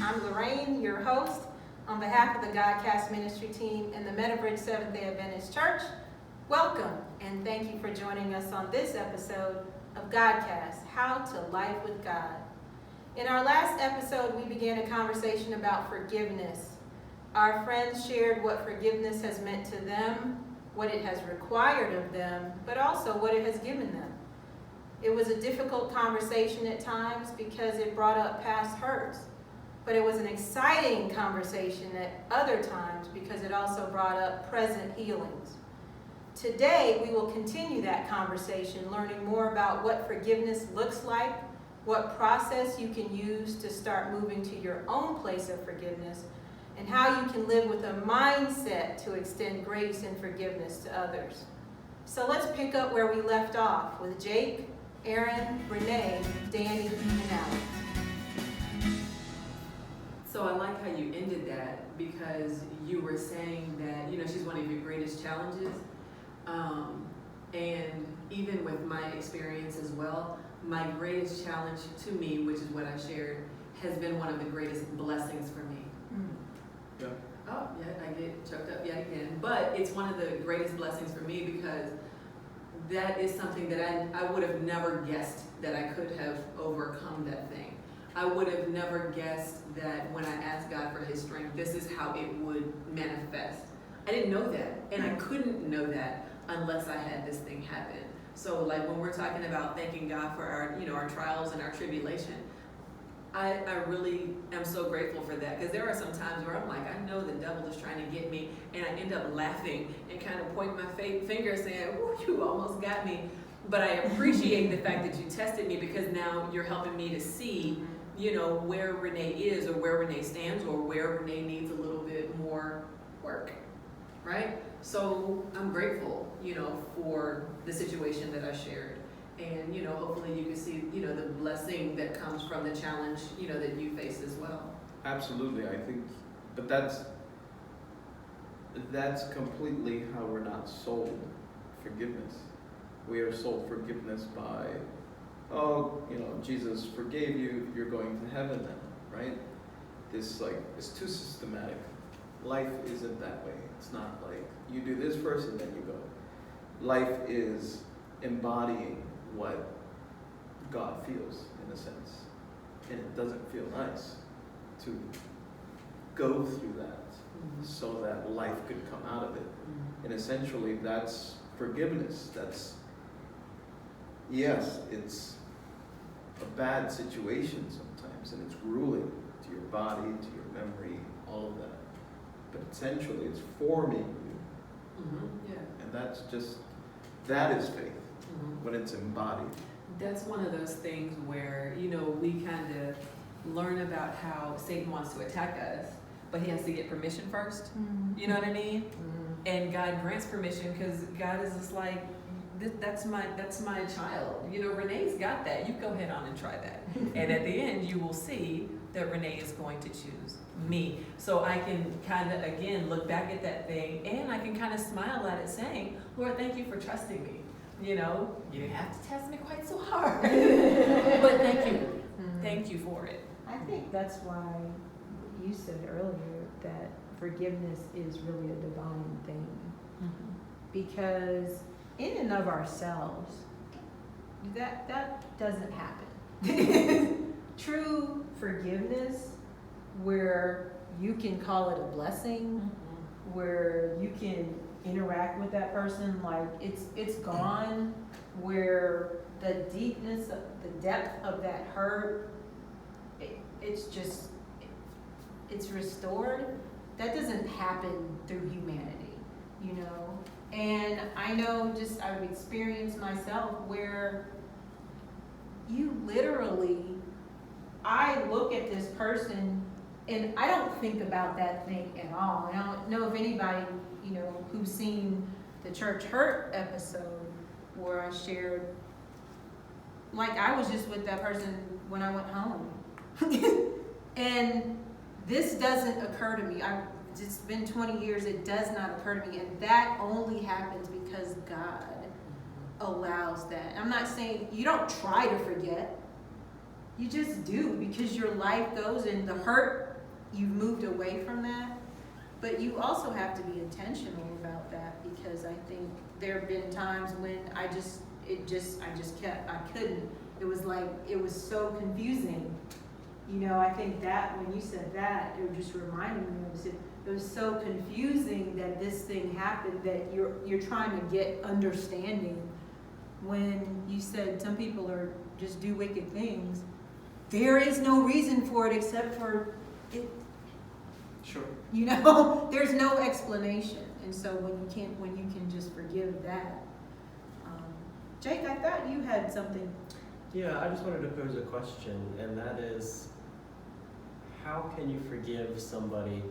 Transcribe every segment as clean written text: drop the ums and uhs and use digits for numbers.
I'm Lorraine, your host, on behalf of the GodCast ministry team and the Meadowbridge Seventh-day Adventist Church. Welcome, and thank you for joining us on this episode of GodCast, How to Life with God. In our last episode, we began a conversation about forgiveness. Our friends shared what forgiveness has meant to them, what it has required of them, but also what it has given them. It was a difficult conversation at times because it brought up past hurts, but it was an exciting conversation at other times because it also brought up present healings. Today, we will continue that conversation, learning more about what forgiveness looks like, what process you can use to start moving to your own place of forgiveness, and how you can live with a mindset to extend grace and forgiveness to others. So let's pick up where we left off with Jake, Aaron, Renee, Danny, and Alex. So I like how you ended that because you were saying that, she's one of your greatest challenges. And even with my experience as well, my greatest challenge to me, which is what I shared, has been one of the greatest blessings for me. Yeah. Oh, yeah, I get choked up yet again. But it's one of the greatest blessings for me because that is something that I would have never guessed that I could have overcome that thing. I would have never guessed that when I asked God for his strength, this is how it would manifest. I didn't know that, and I couldn't know that unless I had this thing happen. So like when we're talking about thanking God for our trials and our tribulation, I really am so grateful for that, because there are some times where I'm like, I know the devil is trying to get me, and I end up laughing and kind of pointing my finger saying, "Ooh, you almost got me." But I appreciate the fact that you tested me, because now you're helping me to see, where Renee is, or where Renee stands, or where Renee needs a little bit more work, right? So I'm grateful, for the situation that I shared. And, hopefully you can see, the blessing that comes from the challenge, that you face as well. Absolutely, I think, but that's completely how we're not sold forgiveness. We are sold forgiveness by, Jesus forgave you, you're going to heaven now, right? It's too systematic. Life isn't that way. It's not like you do this first and then you go. Life is embodying what God feels, in a sense. And it doesn't feel nice to go through that so that life could come out of it. And essentially that's forgiveness. It's a bad situation sometimes, and it's grueling to your body, to your memory, all of that. But essentially it's forming you. Yeah. And that is faith, when it's embodied. That's one of those things where, we kind of learn about how Satan wants to attack us, but he has to get permission first. You know what I mean? And God grants permission because God is just like, that's my child. Renee's got that. You go ahead on and try that. And at the end, you will see that Renee is going to choose me. So I can kind of, again, look back at that thing, and I can kind of smile at it saying, Lord, thank you for trusting me. You didn't have to test me quite so hard. But thank you. Thank you for it. I think that's why you said earlier that forgiveness is really a divine thing. Because in and of ourselves, that doesn't happen. True forgiveness, where you can call it a blessing, where you can interact with that person like it's gone, where the deepness, the depth of that hurt, it's restored. That doesn't happen through humanity, and I know, just I've experienced myself where you literally, I look at this person and I don't think about that thing at all. I don't know if anybody, who's seen the Church Hurt episode where I shared, like I was just with that person when I went home. And this doesn't occur to me. It's been 20 years, it does not occur to me. And that only happens because God allows that. I'm not saying you don't try to forget. You just do, because your life goes and the hurt you've moved away from that, but you also have to be intentional about that, because I think there have been times when I couldn't. It was like, it was so confusing. You know, I think that when you said that, it just reminded me of it. It was so confusing that this thing happened, that you're trying to get understanding. When you said some people are just do wicked things, there is no reason for it except for it. Sure. You know, there's no explanation. And so when you can just forgive that. Jake, I thought you had something. Yeah, I just wanted to pose a question, and that is, how can you forgive somebody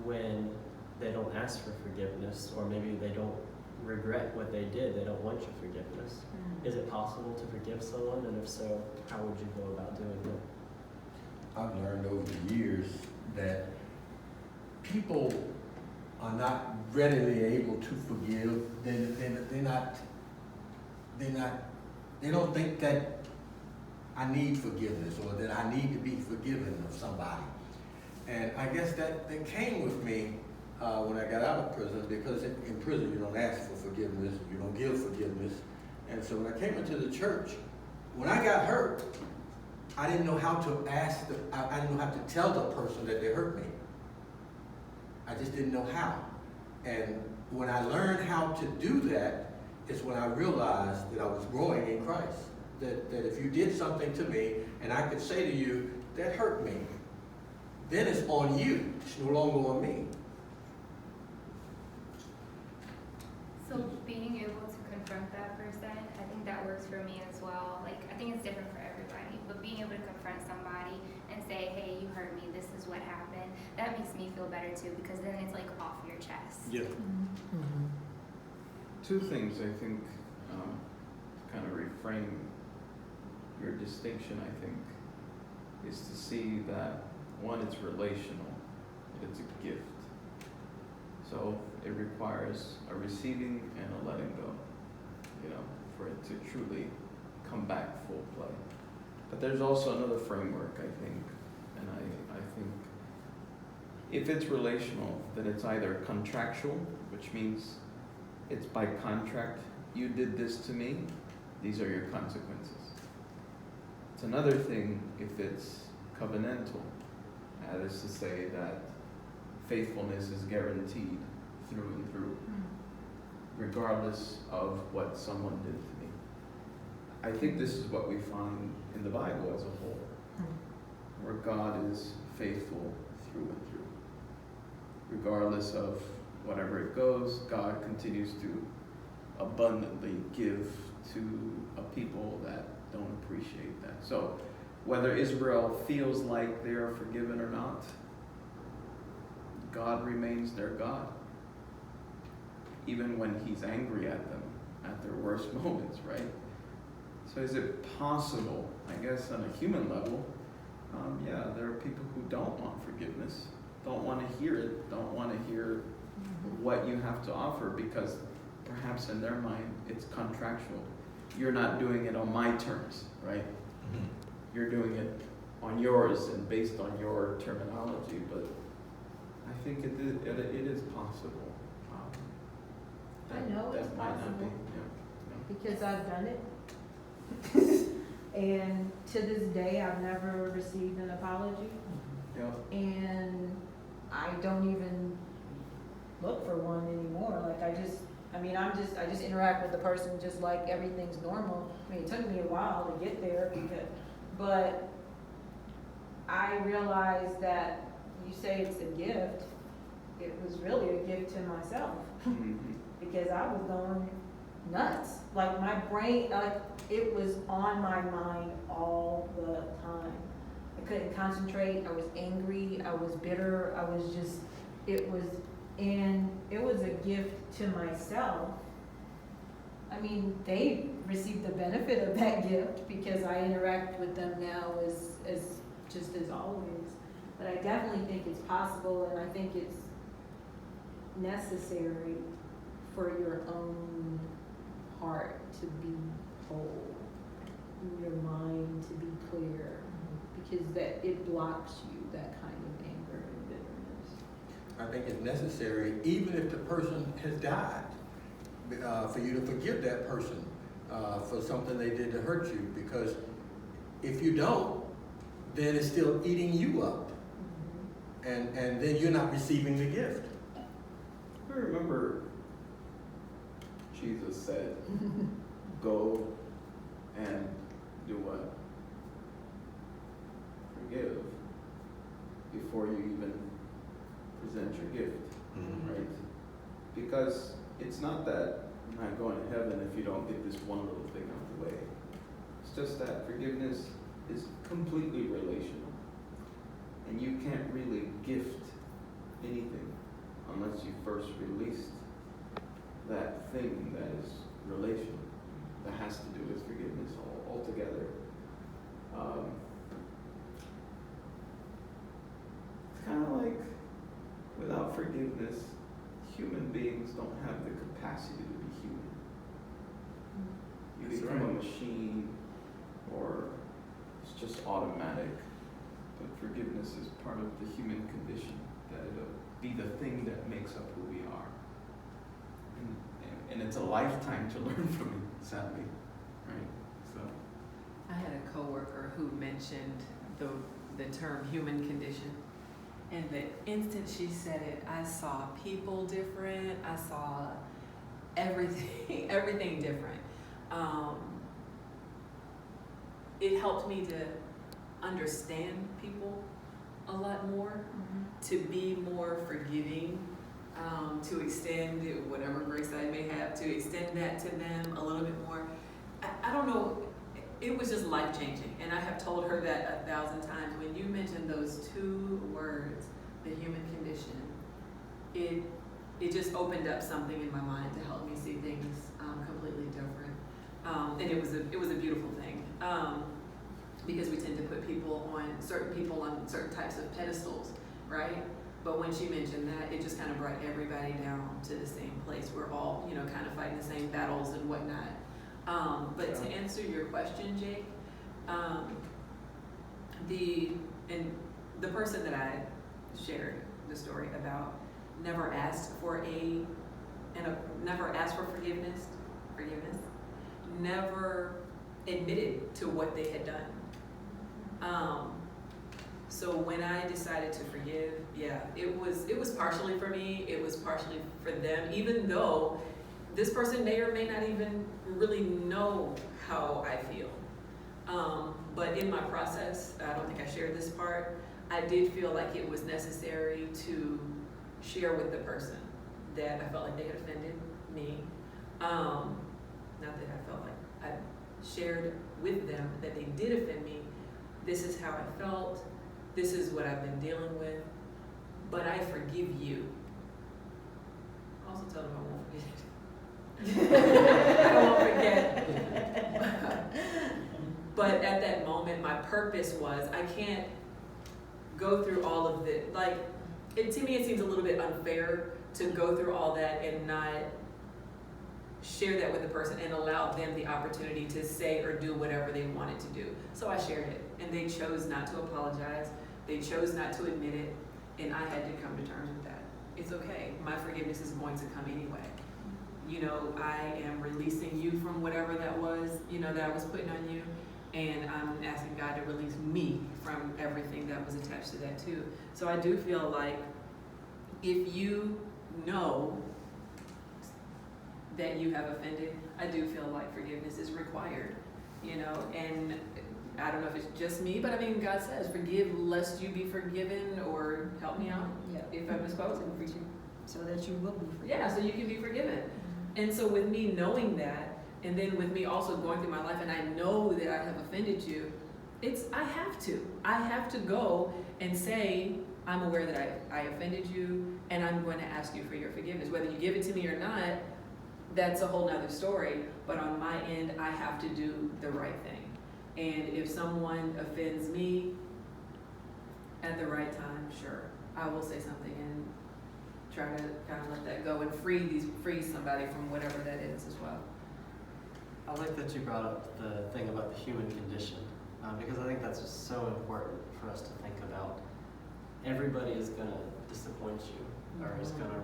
when they don't ask for forgiveness, or maybe they don't regret what they did, they don't want your forgiveness? Is it possible to forgive someone, and if so, how would you go about doing it? I've learned over the years that people are not readily able to forgive. They don't think that I need forgiveness, or that I need to be forgiven of somebody. And I guess that came with me when I got out of prison, because in prison you don't ask for forgiveness, you don't give forgiveness. And so when I came into the church, when I got hurt, I didn't know how to ask, I didn't know how to tell the person that they hurt me. I just didn't know how. And when I learned how to do that, is when I realized that I was growing in Christ. That if you did something to me, and I could say to you, that hurt me, then it's on you. It's no longer on me. So being able to confront that person, I think that works for me as well. Like, I think it's different for everybody, but being able to confront somebody and say, hey, you hurt me, this is what happened, that makes me feel better too, because then it's like off your chest. Yeah. Two things I think to kind of reframe your distinction, I think, is to see that, one, it's relational, it's a gift. So it requires a receiving and a letting go, you know, for it to truly come back full play. But there's also another framework, I think, and I think if it's relational, then it's either contractual, which means it's by contract, you did this to me, these are your consequences. It's another thing if it's covenantal, that is to say that faithfulness is guaranteed through and through, regardless of what someone did to me. I think this is what we find in the Bible as a whole, where God is faithful through and through. Regardless of whatever it goes, God continues to abundantly give to a people that don't appreciate that. So whether Israel feels like they are forgiven or not, God remains their God. Even when he's angry at them at their worst moments, right? So is it possible, I guess on a human level, yeah, there are people who don't want forgiveness, don't want to hear it, don't want to hear what you have to offer, because perhaps in their mind it's contractual. You're not doing it on my terms, right? Mm-hmm. You're doing it on yours and based on your terminology, but I think it is possible. I know it's that might not be, possible. yeah. Because I've done it. And to this day, I've never received an apology. Yeah. And I don't even look for one anymore. Like I just interact with the person just like everything's normal. I mean, it took me a while to get there, but I realized that you say it's a gift. It was really a gift to myself. Mm-hmm. Because I was going nuts. Like my brain, like it was on my mind all the time. I couldn't concentrate. I was angry. I was bitter. It was a gift to myself. I mean, they received the benefit of that gift because I interact with them now as just as always. But I definitely think it's possible, and I think it's necessary for your own heart to be whole, your mind to be clear, because that it blocks you, that kind of anger. I think it's necessary, even if the person has died, for you to forgive that person for something they did to hurt you. Because if you don't, then it's still eating you up. And then you're not receiving the gift. I remember Jesus said, go and do what? Forgive before you even present your gift, right? Because it's not that you're not going to heaven if you don't get this one little thing out of the way. It's just that forgiveness is completely relational. And you can't really gift anything unless you first released that thing that is relational, that has to do with forgiveness altogether. It's kind of like without forgiveness, human beings don't have the capacity to be human. You That's become right. a machine, or it's just automatic. But forgiveness is part of the human condition, that it'll be the thing that makes up who we are. And it's a lifetime to learn from it, sadly, right? So. I had a coworker who mentioned the term human condition. And the instant she said it, I saw people different. I saw everything different. It helped me to understand people a lot more, to be more forgiving, to extend whatever grace I may have, to extend that to them a little bit more. I don't know, it was just life-changing. And I have told her that 1,000 times. When you mentioned those two words, the human condition, it just opened up something in my mind to help me see things completely different. And it was a beautiful thing. Because we tend to put certain people on certain types of pedestals, right? But when she mentioned that, it just kind of brought everybody down to the same place. We're all, kind of fighting the same battles and whatnot. But to answer your question, Jake, the person that I shared the story about never asked for forgiveness, never admitted to what they had done. So when I decided to forgive, it was partially for me, it was partially for them, even though this person may or may not even really know how I feel. But in my process, I don't think I shared this part, I did feel like it was necessary to share with the person that I felt like they had offended me. Not that I felt like I shared with them that they did offend me. This is how I felt. This is what I've been dealing with. But I forgive you. I also tell them I won't forget. I won't forget. But at that moment, my purpose was, I can't go through all of the, to me it seems a little bit unfair to go through all that and not share that with the person and allow them the opportunity to say or do whatever they wanted to do. So I shared it, and they chose not to apologize. They chose not to admit it, and I had to come to terms with that. It's okay. My forgiveness is going to come anyway. I am releasing you from whatever that was, that I was putting on you, and I'm asking God to release me from everything that was attached to that too. So I do feel like if you know that you have offended, I do feel like forgiveness is required, and I don't know if it's just me, but God says, forgive lest you be forgiven, or help me out if I'm misquoting. So that you will be forgiven. Yeah, so you can be forgiven. And so with me knowing that, and then with me also going through my life, and I know that I have offended you, I have to go and say, I'm aware that I offended you, and I'm going to ask you for your forgiveness. Whether you give it to me or not, that's a whole nother story. But on my end, I have to do the right thing. And if someone offends me at the right time, sure, I will say something and try to kind of let that go and free somebody from whatever that is as well. I like that you brought up the thing about the human condition, because I think that's just so important for us to think about. everybody is gonna disappoint you or is gonna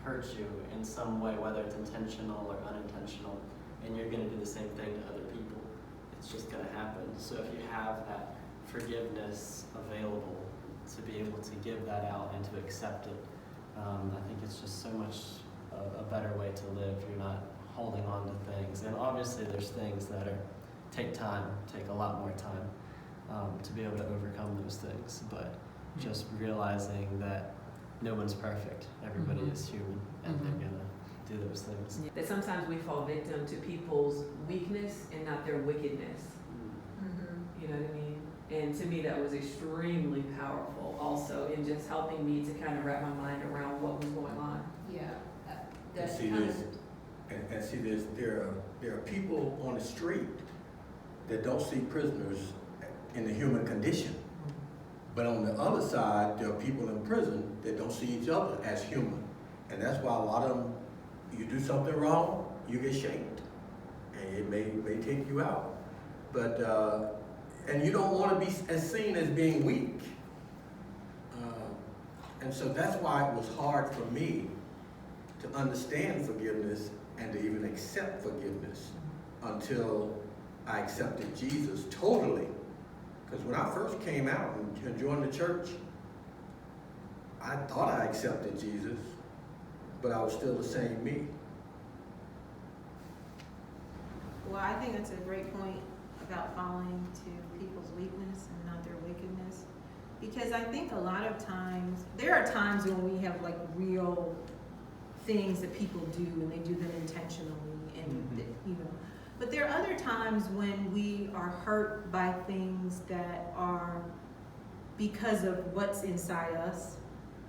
hurt you in some way, whether it's intentional or unintentional, and you're gonna do the same thing to other people. It's just gonna happen. So if you have that forgiveness available to be able to give that out and to accept it, I think it's just so much a better way to live. You're not holding on to things. And obviously there's things that take a lot more time to be able to overcome those things. But just realizing that no one's perfect. Everybody is human, and they're gonna do those things. That sometimes we fall victim to people's weakness and not their wickedness. You know what I mean? And to me, that was extremely powerful also in just helping me to kind of wrap my mind around what was going on. Yeah. And see this, and see this, there are people on the street that don't see prisoners in the human condition. But on the other side, there are people in prison that don't see each other as human. And that's why a lot of them, you do something wrong, you get shamed. And it may take you out. But, and you don't want to be seen as being weak. And so that's why it was hard for me to understand forgiveness and to even accept forgiveness until I accepted Jesus totally. Because when I first came out and joined the church, I thought I accepted Jesus, but I was still the same me. Well, I think that's a great point about falling to people's weakness and not their wickedness. Because I think a lot of times, there are times when we have like real things that people do and they do them intentionally and you know. But there are other times when we are hurt by things that are because of what's inside us,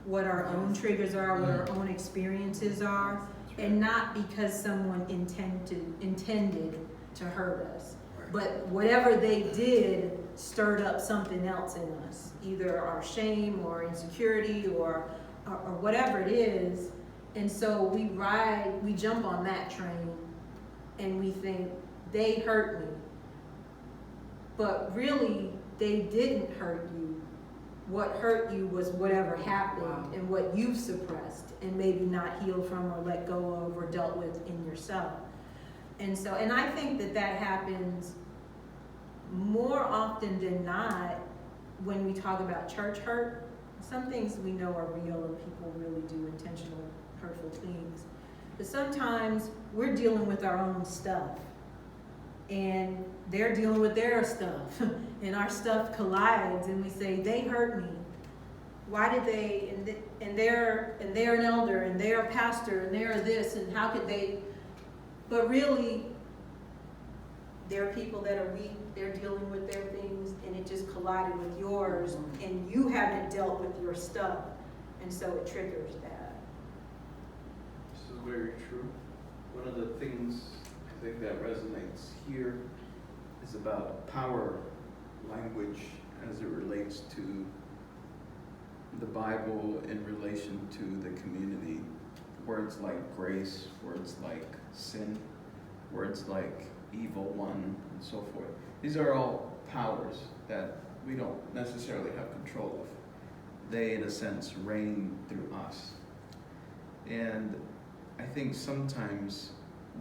what our own triggers are, what our own experiences are, and not because someone intended to hurt us. But whatever they did stirred up something else in us, either our shame or insecurity or whatever it is. And so we jump on that train and we think, they hurt me. But really, they didn't hurt you. What hurt you was whatever happened and what you've suppressed and maybe not healed from or let go of or dealt with in yourself. And so, and I think that happens more often than not when we talk about church hurt. Some things we know are real and people really do intentional hurtful things. But sometimes we're dealing with our own stuff and they're dealing with their stuff and our stuff collides and we say, they hurt me. Why did they, and they're an elder and they're a pastor and they're this and how could they, but really there are people that are weak, they're dealing with their things and it just collided with yours and you haven't dealt with your stuff and so it triggers that. This is very true. One of the things I think that resonates here is about power language as it relates to the Bible in relation to the community. Words like grace, words like sin, words like evil one, and so forth. These are all powers that we don't necessarily have control of. They, in a sense, reign through us. And I think sometimes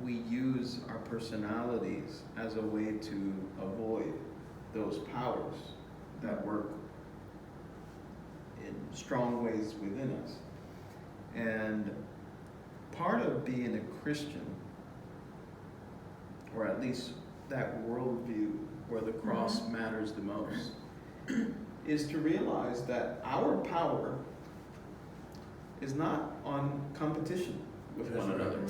we use our personalities as a way to avoid those powers that work in strong ways within us. And part of being a Christian, or at least that worldview where the cross matters the most, is to realize that our power is not on competition with one another.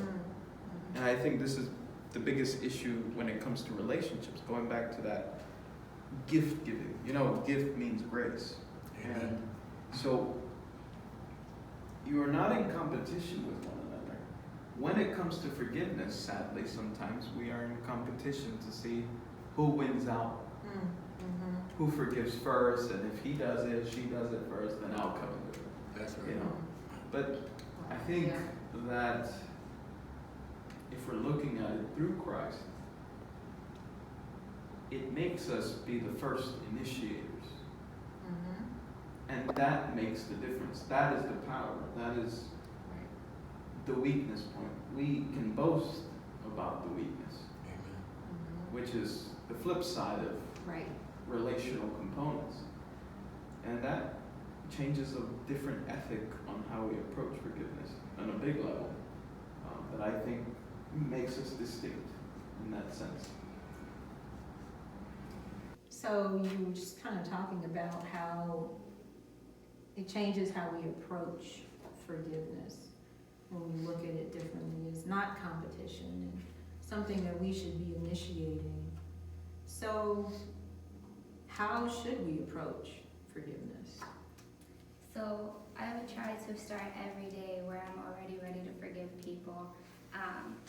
And I think this is the biggest issue when it comes to relationships, going back to that gift giving. You know, gift means grace. Amen. And so you are not in competition with one another. When it comes to forgiveness, sadly, sometimes we are in competition to see who wins out, who forgives first, and if he does it, she does it first, then I'll come and do it. That's right. You know, but I think that if we're looking at it through Christ, it makes us be the first initiators. And that makes the difference. That is the power. That is the weakness point. We can boast about the weakness, which is the flip side of Right. relational components. And that changes a different ethic on how we approach forgiveness on a big level that I think makes us distinct in that sense. So you were just kind of talking about how it changes how we approach forgiveness when we look at it differently. It's not competition and something that we should be initiating. So how should we approach forgiveness? So I would try to start every day where I'm already ready to forgive people.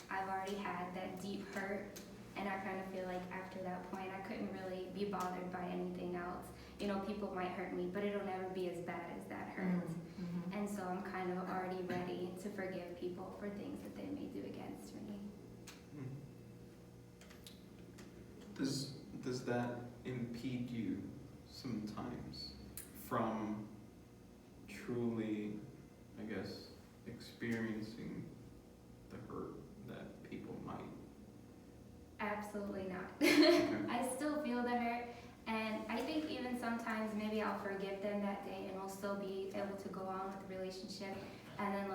I've already had that deep hurt, and I kind of feel like after that point I couldn't really be bothered by anything else. You know, people might hurt me, but it'll never be as bad as that hurt. Mm-hmm. And so I'm kind of already ready to forgive people for things that they may do against me. Does that impede you sometimes from truly, I guess, experiencing the hurt that people might? Absolutely not. I still feel the hurt, and I think even sometimes maybe I'll forgive them that day and we'll still be able to go on with the relationship, and then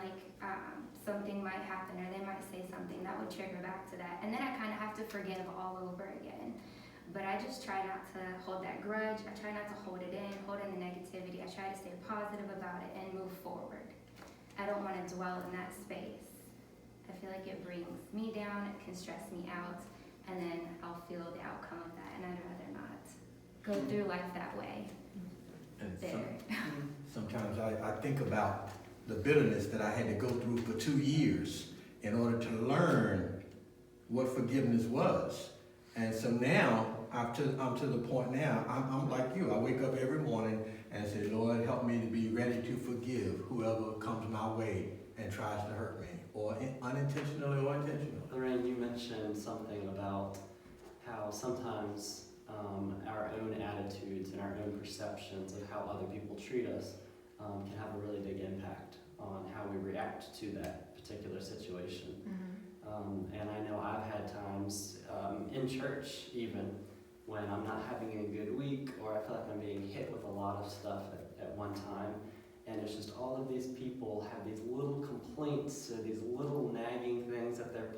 something might happen or they might say something that would trigger back to that, and then I kind of have to forgive all over again. But I just try not to hold that grudge. I try not to hold it in the negativity. I try to stay positive about it and move forward. I don't want to dwell in that space. I feel like it brings me down, it can stress me out, and then I'll feel the outcome of that, and I'd rather not go through life that way. And There. sometimes I think about the bitterness that I had to go through for 2 years in order to learn what forgiveness was. And so now, I'm to the point now, I'm like you. I wake up every morning and say, Lord, help me to be ready to forgive whoever comes my way and tries to hurt me, or unintentionally or intentionally. Lorraine, you mentioned something about how sometimes our own attitudes and our own perceptions of how other people treat us can have a really big impact on how we react to that particular situation. And I know I've had times in church even when I'm not having a good week, or I feel like I'm being hit with a lot of stuff at one time, and it's just all of these people have these little complaints or these little nagging things that they're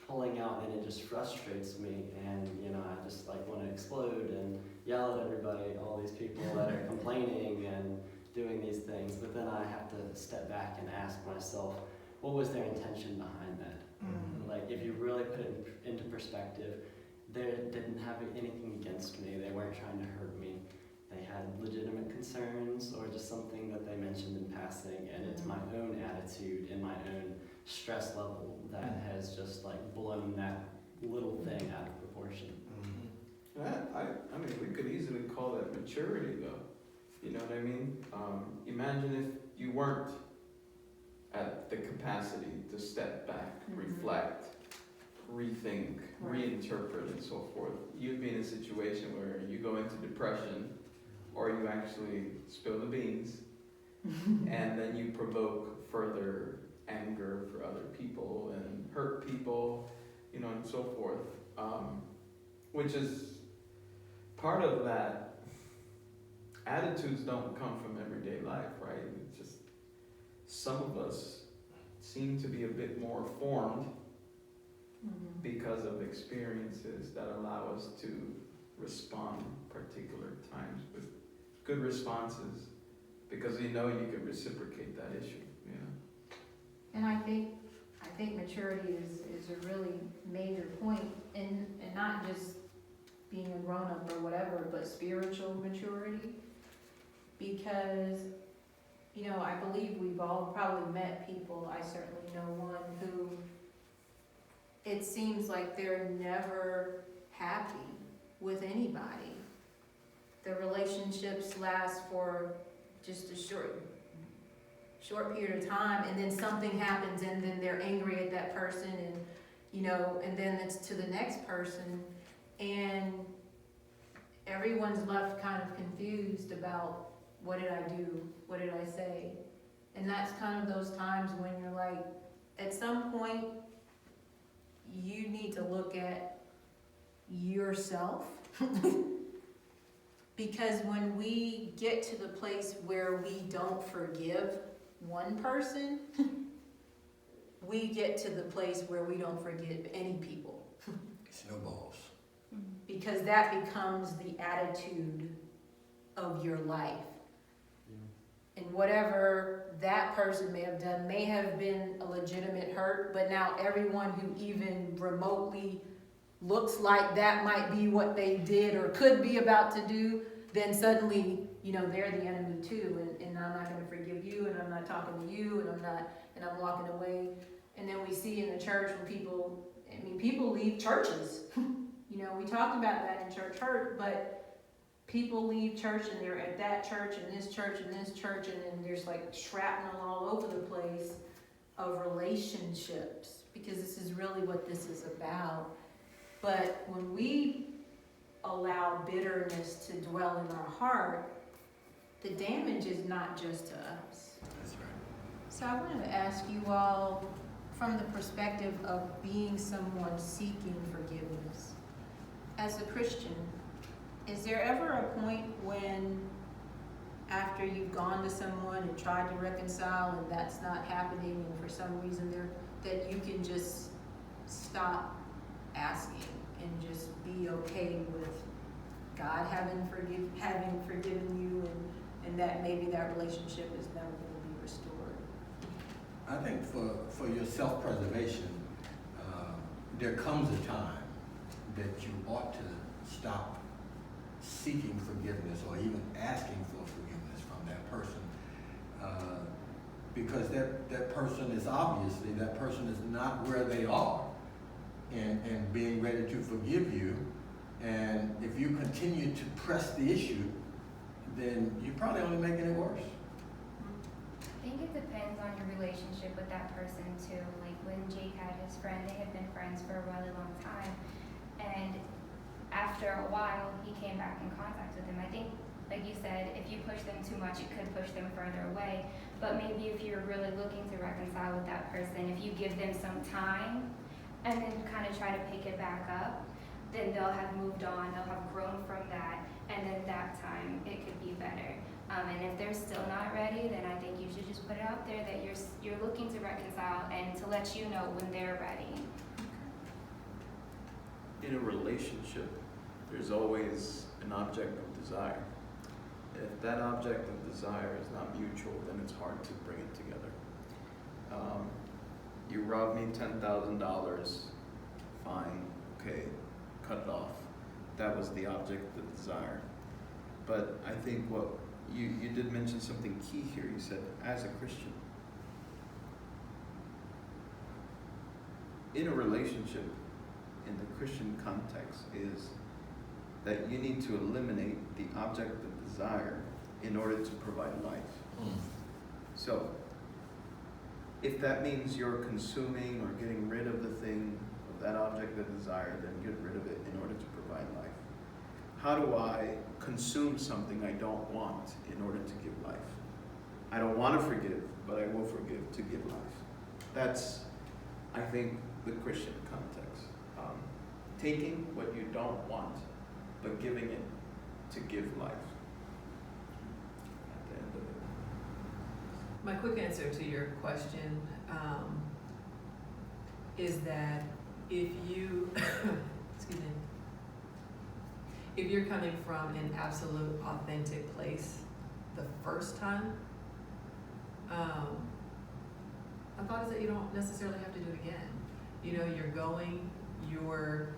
pulling out, and it just frustrates me, and I just want to explode and yell at everybody, all these people that are complaining and doing these things. But then I have to step back and ask myself, what was their intention behind that? If you really put it into perspective, they didn't have anything against me. They weren't trying to hurt me. They had legitimate concerns or just something that they mentioned in passing, and it's my own attitude and my own stress level that has just blown that little thing out of proportion. I mean, we could easily call that maturity, though. You know what I mean? Imagine if you weren't at the capacity to step back, reflect, rethink, reinterpret, and so forth. You'd be in a situation where you go into depression, or you actually spill the beans, and then you provoke further anger for other people and hurt people, and so forth. Which is part of that. Attitudes don't come from everyday life, right? It's just some of us seem to be a bit more formed because of experiences that allow us to respond particular times with good responses, because you can reciprocate that issue. And I think maturity is a really major point in not just being a grown-up or whatever, but spiritual maturity. Because, I believe we've all probably met people, I certainly know one, who it seems like they're never happy with anybody. The relationships last for just a short period of time, and then something happens, and then they're angry at that person, and then it's to the next person, and everyone's left kind of confused about what did I do? What did I say? And that's kind of those times when you're like, at some point, you need to look at yourself. Because when we get to the place where we don't forgive one person, we get to the place where we don't forgive any people. Snowballs. Because that becomes the attitude of your life. And whatever that person may have done may have been a legitimate hurt, but now everyone who even remotely looks like that might be what they did or could be about to do, then suddenly, they're the enemy too, and I'm not gonna forgive you, and I'm not talking to you, and I'm walking away. And then we see in the church when people leave churches. We talked about that in church hurt, but people leave church and they're at that church and this church and this church, and then there's like shrapnel all over the place of relationships, because this is really what this is about. But when we allow bitterness to dwell in our heart, the damage is not just to us. That's right. So I wanted to ask you all, from the perspective of being someone seeking forgiveness, as a Christian, is there ever a point when, after you've gone to someone and tried to reconcile and that's not happening, and for some reason that you can just stop asking and just be okay with God having forgiven you, and that maybe that relationship is never going to be restored? I think for your self-preservation, there comes a time that you ought to stop seeking forgiveness or even asking for forgiveness from that person, because that person is not where they are and being ready to forgive you. And if you continue to press the issue, then you're probably only making it worse. I think it depends on your relationship with that person too. Like when Jake had his friend, they had been friends for a really long time, and after a while he came back in contact with him. I think, like you said, if you push them too much, it could push them further away. But maybe if you're really looking to reconcile with that person, if you give them some time and then kind of try to pick it back up, then they'll have moved on, they'll have grown from that, and then that time it could be better. And if they're still not ready, then I think you should just put it out there that you're looking to reconcile, and to let you know when they're ready. In a relationship, there's always an object of desire. If that object of desire is not mutual, then it's hard to bring it together. You robbed me $10,000, fine, okay, cut it off. That was the object of desire. But I think what you did mention something key here. You said, as a Christian, in a relationship, in the Christian context, is that you need to eliminate the object of desire in order to provide life. So, if that means you're consuming or getting rid of the thing, of that object of desire, then get rid of it in order to provide life. How do I consume something I don't want in order to give life? I don't want to forgive, but I will forgive to give life. That's, I think, the Christian context. Taking what you don't want, but giving it to give life at the end of it. My quick answer to your question is that if you, excuse me, if you're coming from an absolute authentic place the first time, my thought is that you don't necessarily have to do it again. You're going, you're,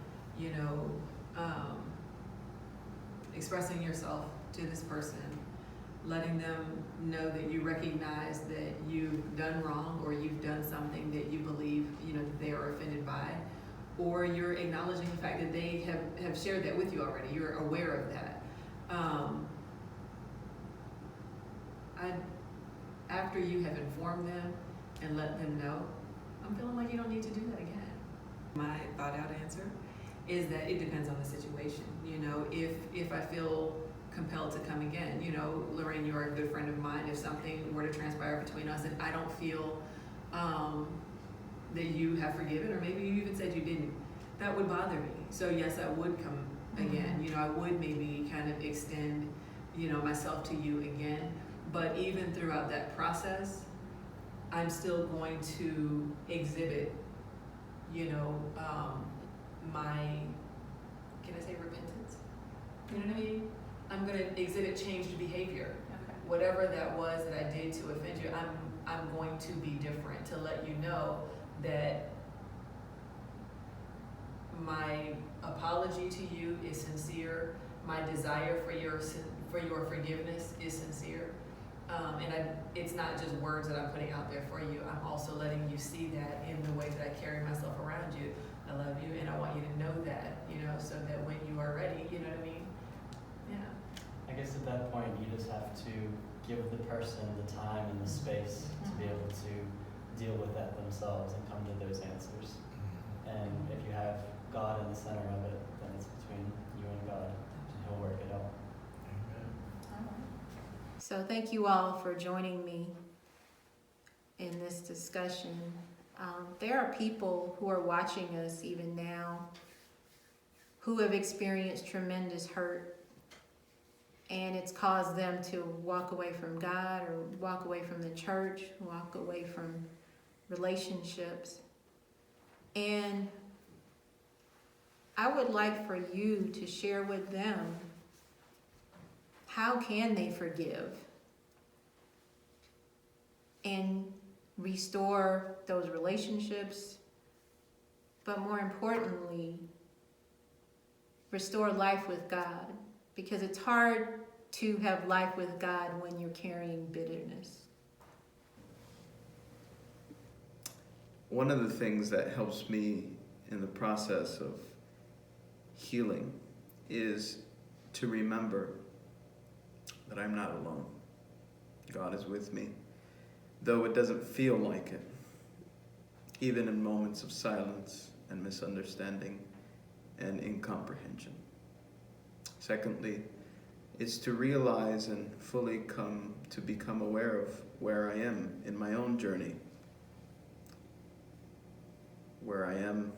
expressing yourself to this person, letting them know that you recognize that you've done wrong, or you've done something that you believe, that they are offended by, or you're acknowledging the fact that they have shared that with you already. You're aware of that. After you have informed them and let them know, I'm feeling like you don't need to do that again. My thought out answer is that it depends on the situation. If I feel compelled to come again. You know, Lorraine, you are a good friend of mine. If something were to transpire between us and I don't feel that you have forgiven, or maybe you even said you didn't, that would bother me. So yes, I would come again. You know, I would maybe kind of extend, you know, myself to you again. But even throughout that process, I'm still going to exhibit, you know, my, can I say repentance? You know what I mean? I'm gonna exhibit changed behavior. Okay. Whatever that was that I did to offend you, I'm going to be different, to let you know that my apology to you is sincere. My desire for your forgiveness is sincere. It's not just words that I'm putting out there for you. I'm also letting you see that in the way that I carry myself around you. I love you, and I want you to know that, you know, so that when you are ready, you know what I mean? Yeah. I guess at that point, you just have to give the person the time and the space to be able to deal with that themselves and come to those answers. And if you have God in the center of it, then it's between you and God, and He'll work it out. So thank you all for joining me in this discussion. There are people who are watching us even now who have experienced tremendous hurt, and it's caused them to walk away from God, or walk away from the church, walk away from relationships. And I would like for you to share with them, how can they forgive and restore those relationships, but more importantly, restore life with God? Because it's hard to have life with God when you're carrying bitterness. One of the things that helps me in the process of healing is to remember that I'm not alone. God is with me, though it doesn't feel like it, even in moments of silence and misunderstanding and incomprehension. Secondly, is to realize and fully come to become aware of where I am in my own journey, where I am,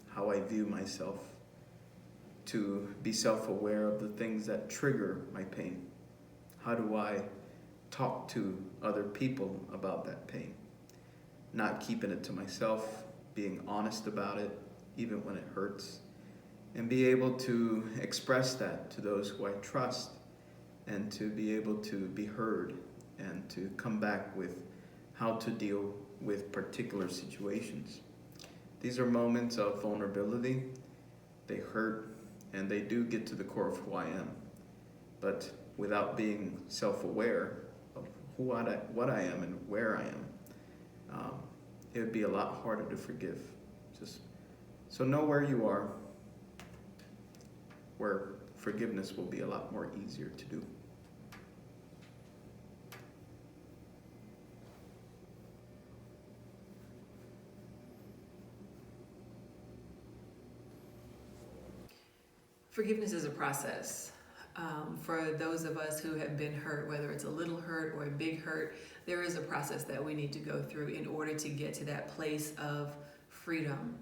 how I view myself, to be self-aware of the things that trigger my pain. How do I talk to other people about that pain? Not keeping it to myself, being honest about it, even when it hurts, and be able to express that to those who I trust, and to be able to be heard, and to come back with how to deal with particular situations. These are moments of vulnerability. They hurt, and they do get to the core of who I am. But without being self-aware of what I am and where I am, it would be a lot harder to forgive. So know where you are, where forgiveness will be a lot more easier to do. Forgiveness is a process. For those of us who have been hurt, whether it's a little hurt or a big hurt, there is a process that we need to go through in order to get to that place of freedom.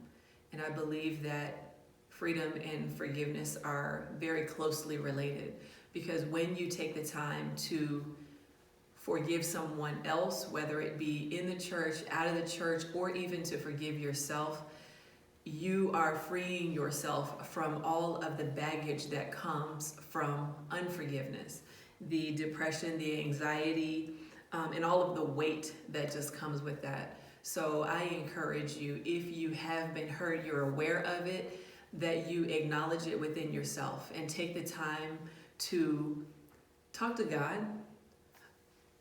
And I believe that freedom and forgiveness are very closely related, because when you take the time to forgive someone else, whether it be in the church, out of the church, or even to forgive yourself, you are freeing yourself from all of the baggage that comes from unforgiveness, the depression, the anxiety, and all of the weight that just comes with that. So I encourage you, if you have been hurt, you're aware of it, that you acknowledge it within yourself and take the time to talk to God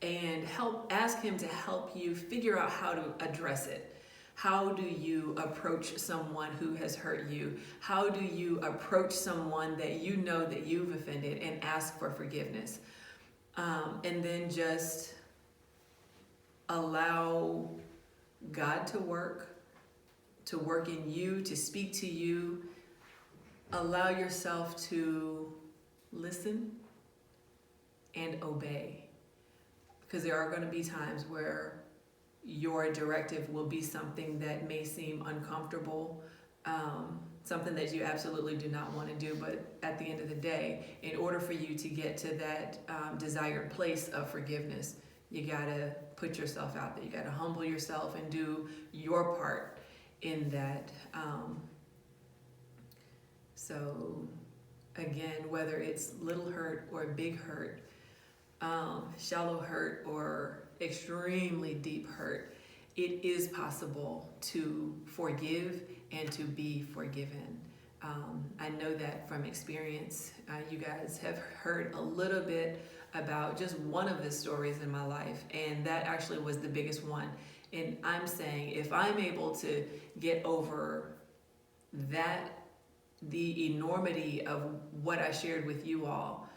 and ask Him to help you figure out how to address it. How do you approach someone who has hurt you? How do you approach someone that you know that you've offended and ask for forgiveness? And then just allow God to work in you, to speak to you. Allow yourself to listen and obey. Because there are going to be times where your directive will be something that may seem uncomfortable, something that you absolutely do not want to do. But at the end of the day, in order for you to get to that desired place of forgiveness, you got to put yourself out there. You got to humble yourself and do your part in that. So again, whether it's little hurt or big hurt, shallow hurt or extremely deep hurt, it is possible to forgive and to be forgiven. I know that from experience. You guys have heard a little bit about just one of the stories in my life, and that actually was the biggest one. And I'm saying, if I'm able to get over that, the enormity of what I shared with you all,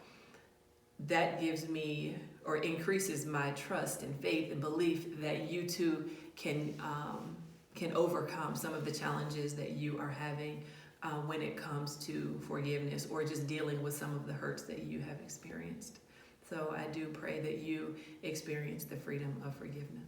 that gives me or increases my trust and faith and belief that you too can overcome some of the challenges that you are having when it comes to forgiveness or just dealing with some of the hurts that you have experienced. So I do pray that you experience the freedom of forgiveness.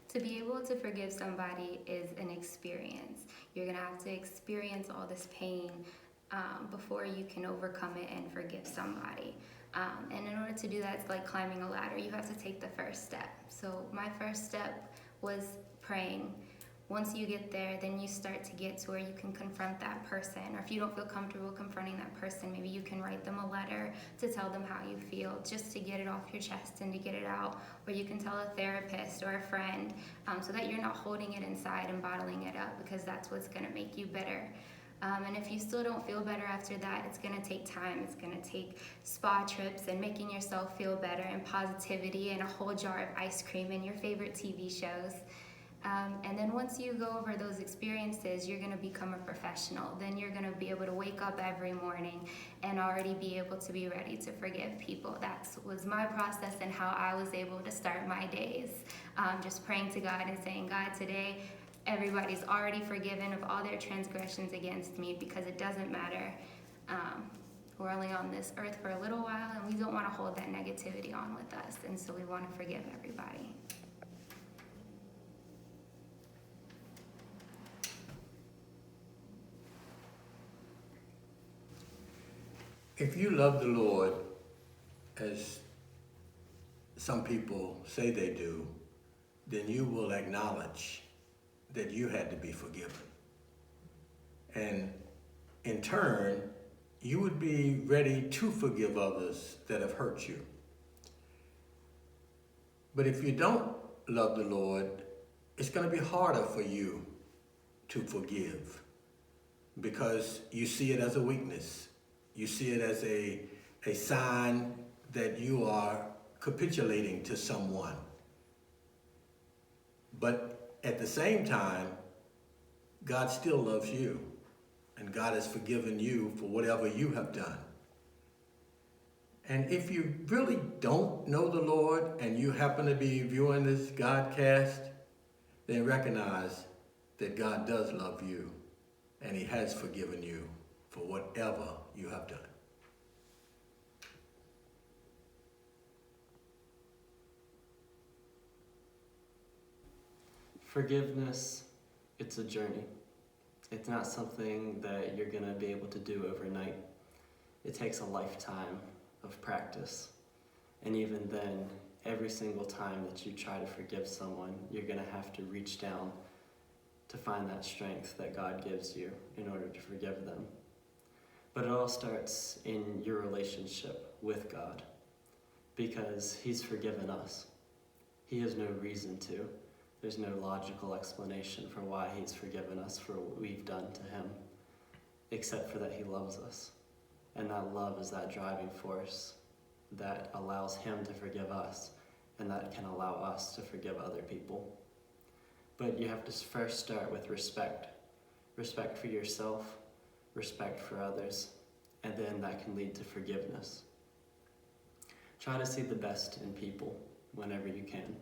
To be able to forgive somebody is an experience. You're gonna have to experience all this pain before you can overcome it and forgive somebody. And in order to do that, it's like climbing a ladder. You have to take the first step. So my first step was praying. Once you get there, then you start to get to where you can confront that person. Or if you don't feel comfortable confronting that person, maybe you can write them a letter to tell them how you feel, just to get it off your chest and to get it out. Or you can tell a therapist or a friend, so that you're not holding it inside and bottling it up, because that's what's gonna make you bitter. And if you still don't feel better after that, it's gonna take time. It's gonna take spa trips and making yourself feel better and positivity and a whole jar of ice cream and your favorite TV shows. And then once you go over those experiences, you're gonna become a professional. Then you're gonna be able to wake up every morning and already be able to be ready to forgive people. That was my process and how I was able to start my days. Just praying to God and saying, God, today, everybody's already forgiven of all their transgressions against me, because it doesn't matter. We're only on this earth for a little while, and we don't want to hold that negativity on with us, and so we want to forgive everybody. If you love the Lord, as some people say they do, then you will acknowledge that you had to be forgiven. And in turn, you would be ready to forgive others that have hurt you. But if you don't love the Lord, it's going to be harder for you to forgive, because you see it as a weakness. You see it as a sign that you are capitulating to someone. But at the same time, God still loves you, and God has forgiven you for whatever you have done. And if you really don't know the Lord and you happen to be viewing this GodCast, then recognize that God does love you, and He has forgiven you for whatever you have done. Forgiveness, it's a journey. It's not something that you're going to be able to do overnight. It takes a lifetime of practice. And even then, every single time that you try to forgive someone, you're going to have to reach down to find that strength that God gives you in order to forgive them. But it all starts in your relationship with God, because He's forgiven us. He has no reason to. There's no logical explanation for why He's forgiven us for what we've done to Him, except for that He loves us. And that love is that driving force that allows Him to forgive us, and that can allow us to forgive other people. But you have to first start with respect. Respect for yourself, respect for others, and then that can lead to forgiveness. Try to see the best in people whenever you can,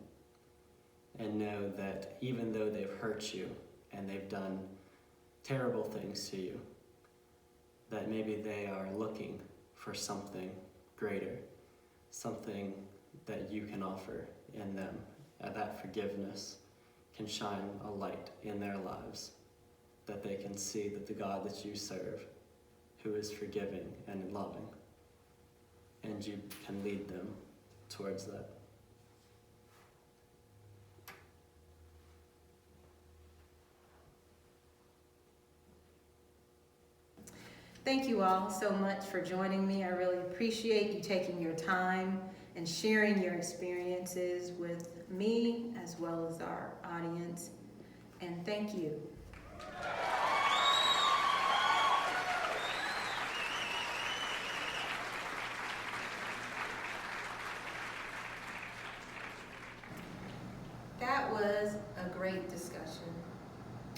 and know that even though they've hurt you, and they've done terrible things to you, that maybe they are looking for something greater, something that you can offer in them, and that forgiveness can shine a light in their lives, that they can see that the God that you serve, who is forgiving and loving, and you can lead them towards that. Thank you all so much for joining me. I really appreciate you taking your time and sharing your experiences with me as well as our audience. And thank you. That was a great discussion.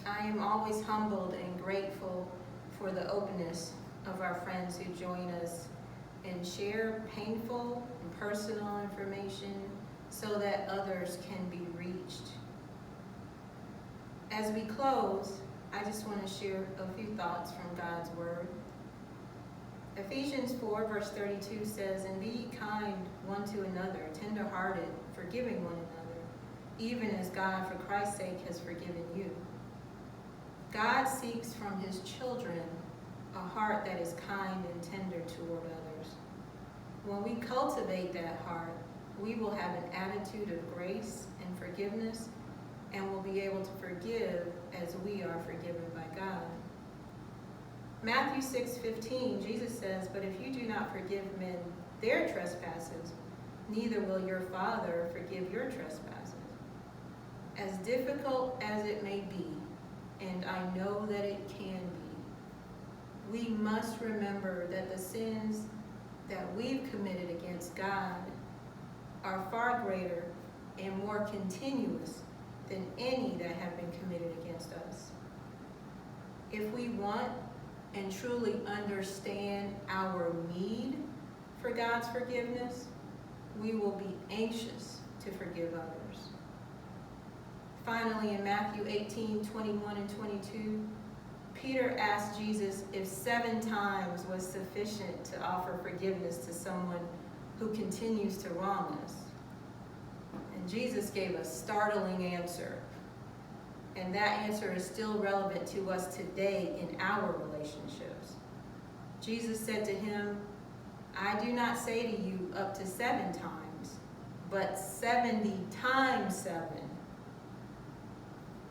I am always humbled and grateful for the openness of our friends who join us and share painful and personal information so that others can be reached. As we close, I just want to share a few thoughts from God's Word. Ephesians 4 verse 32 says, "And be ye kind one to another, tender-hearted, forgiving one another, even as God for Christ's sake has forgiven you." God seeks from his children a heart that is kind and tender toward others. When we cultivate that heart, we will have an attitude of grace and forgiveness, and will be able to forgive as we are forgiven by God. Matthew 6:15, Jesus says, "But if you do not forgive men their trespasses, neither will your Father forgive your trespasses." As difficult as it may be, and I know that it can be, we must remember that the sins that we've committed against God are far greater and more continuous than any that have been committed against us. If we want and truly understand our need for God's forgiveness, we will be anxious to forgive others. Finally, in Matthew 18:21 and 22, Peter asked Jesus if 7 times was sufficient to offer forgiveness to someone who continues to wrong us. And Jesus gave a startling answer. And that answer is still relevant to us today in our relationships. Jesus said to him, "I do not say to you up to 7 times, but 70 times 7.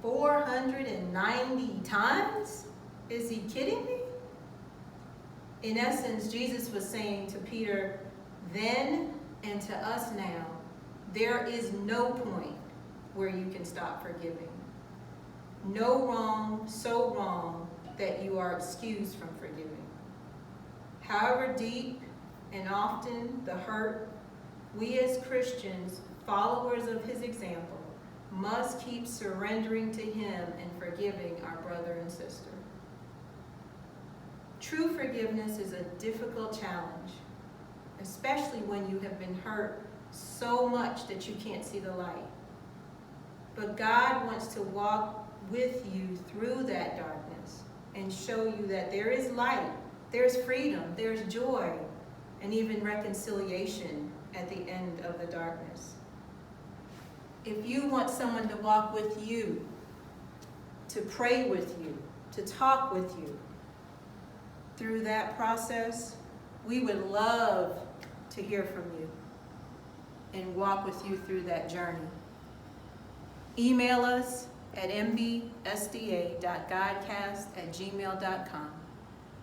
490 times? Is he kidding me?" In essence, Jesus was saying to Peter then and to us now, there is no point where you can stop forgiving. No wrong so wrong that you are excused from forgiving. However deep and often the hurt, we as Christians, followers of his example, must keep surrendering to him and forgiving our brother and sister. True forgiveness is a difficult challenge, especially when you have been hurt so much that you can't see the light. But God wants to walk with you through that darkness and show you that there is light, there's freedom, there's joy, and even reconciliation at the end of the darkness. If you want someone to walk with you, to pray with you, to talk with you through that process, we would love to hear from you and walk with you through that journey. Email us at mbsda.godcast@gmail.com,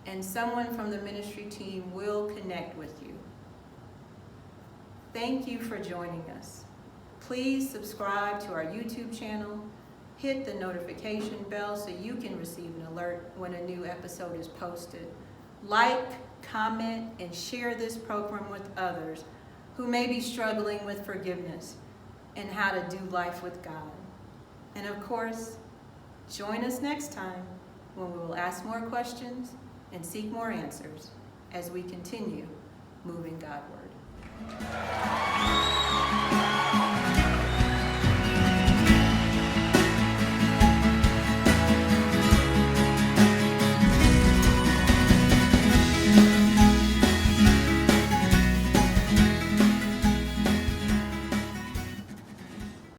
and someone from the ministry team will connect with you. Thank you for joining us. Please subscribe to our YouTube channel, hit the notification bell so you can receive an alert when a new episode is posted. Like, comment, and share this program with others who may be struggling with forgiveness and how to do life with God. And of course, join us next time when we will ask more questions and seek more answers as we continue moving Godward.